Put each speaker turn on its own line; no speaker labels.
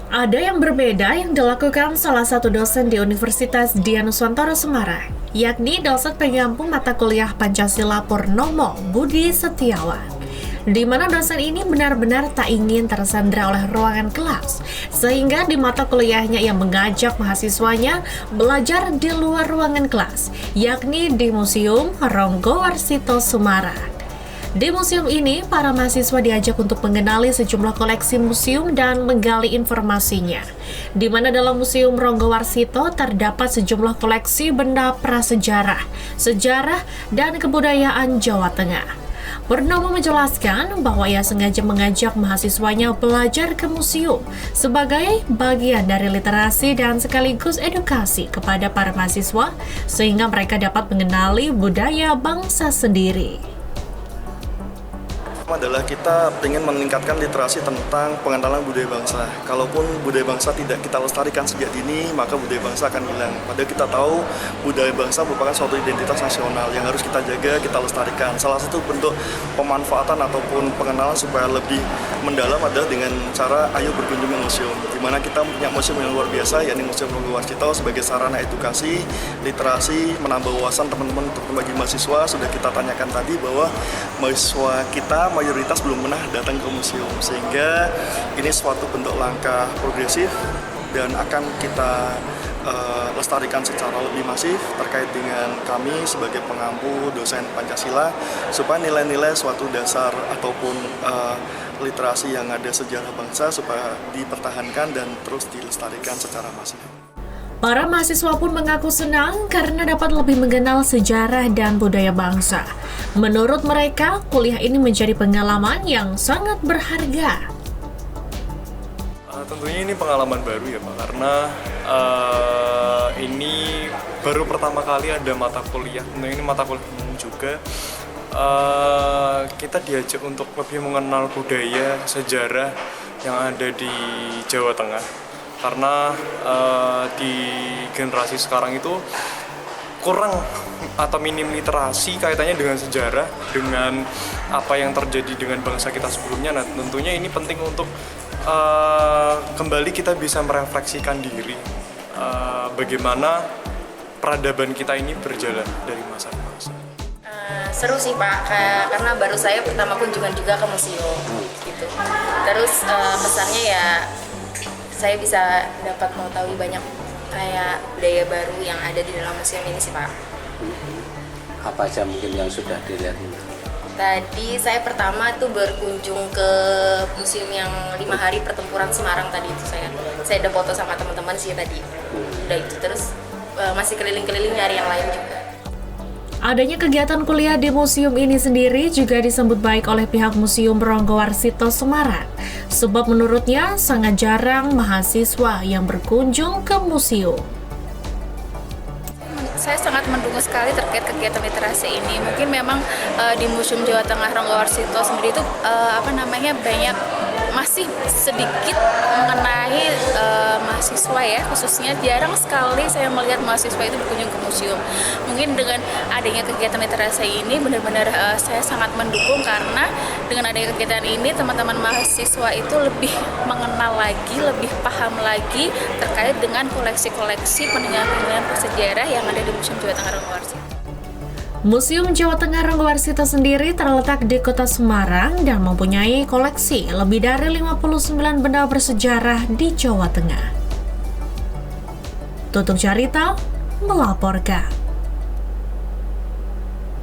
Ada yang berbeda yang dilakukan salah satu dosen di Universitas Dianuswantoro Semarang, yakni dosen pengampu mata kuliah Pancasila Purnomo Budi Setiawan, di mana dosen ini benar-benar tak ingin tersandra oleh ruangan kelas, sehingga di mata kuliahnya ia mengajak mahasiswanya belajar di luar ruangan kelas, yakni di Museum Ronggowarsito Semarang. Di museum ini, para mahasiswa diajak untuk mengenali sejumlah koleksi museum dan menggali informasinya. Di mana dalam Museum Ronggowarsito terdapat sejumlah koleksi benda prasejarah, sejarah, dan kebudayaan Jawa Tengah. Purnomo menjelaskan bahwa ia sengaja mengajak mahasiswanya belajar ke museum sebagai bagian dari literasi dan sekaligus edukasi kepada para mahasiswa sehingga mereka dapat mengenali budaya bangsa sendiri.
Adalah kita ingin meningkatkan literasi tentang pengenalan budaya bangsa. Kalaupun budaya bangsa tidak kita lestarikan sejak dini, maka budaya bangsa akan hilang. Padahal kita tahu budaya bangsa merupakan suatu identitas nasional yang harus kita jaga, kita lestarikan. Salah satu bentuk pemanfaatan ataupun pengenalan supaya lebih mendalam adalah dengan cara ayo berkunjung ke museum. Di mana kita punya museum yang luar biasa, yakni Museum Ronggowarsito sebagai sarana edukasi, literasi, menambah wawasan teman-teman terutama bagi mahasiswa. Sudah kita tanyakan tadi bahwa mahasiswa kita mayoritas belum pernah datang ke museum, sehingga ini suatu bentuk langkah progresif dan akan kita lestarikan secara lebih masif terkait dengan kami sebagai pengampu dosen Pancasila supaya nilai-nilai suatu dasar ataupun literasi yang ada sejarah bangsa supaya dipertahankan dan terus dilestarikan secara masif.
Para mahasiswa pun mengaku senang karena dapat lebih mengenal sejarah dan budaya bangsa. Menurut mereka, kuliah ini menjadi pengalaman yang sangat berharga.
Tentunya ini pengalaman baru ya Pak, karena ini baru pertama kali ada mata kuliah, tentunya ini mata kuliah umum juga. Kita diajak untuk lebih mengenal budaya, sejarah yang ada di Jawa Tengah. Karena di generasi sekarang itu kurang atau minim literasi kaitannya dengan sejarah, dengan apa yang terjadi dengan bangsa kita sebelumnya. Nah, tentunya ini penting untuk kembali kita bisa merefleksikan diri bagaimana peradaban kita ini berjalan dari masa ke masa.
Seru sih Pak, karena baru saya pertama kunjungan juga ke museum gitu. Terus pesannya ya saya bisa dapat mengetahui banyak kayak budaya baru yang ada di dalam museum ini sih Pak.
Apa aja mungkin yang sudah dilihat?
Tadi saya pertama tuh berkunjung ke museum yang 5 hari pertempuran Semarang tadi itu saya ada foto sama teman-teman sih tadi. Udah itu terus masih keliling-keliling nyari yang lain juga.
Adanya kegiatan kuliah di museum ini sendiri juga disambut baik oleh pihak Museum Ronggowarsito Semarang, sebab menurutnya sangat jarang mahasiswa yang berkunjung ke museum.
Saya sangat mendukung sekali terkait kegiatan literasi ini. Mungkin memang di Museum Jawa Tengah Ronggowarsito sendiri itu banyak masih sedikit mengenai mahasiswa ya, khususnya jarang sekali saya melihat mahasiswa itu berkunjung ke museum. Mungkin dengan adanya kegiatan literasi ini benar-benar saya sangat mendukung, karena dengan adanya kegiatan ini teman-teman mahasiswa itu lebih mengenal lagi, lebih paham lagi terkait dengan koleksi-koleksi peninggalan-peninggalan prasejarah yang ada di Museum Jawa Tengah Ronggowarsito.
Museum Jawa Tengah Ronggowarsito sendiri terletak di kota Semarang dan mempunyai koleksi lebih dari 59 benda bersejarah di Jawa Tengah. Tutuk Carita melaporkan.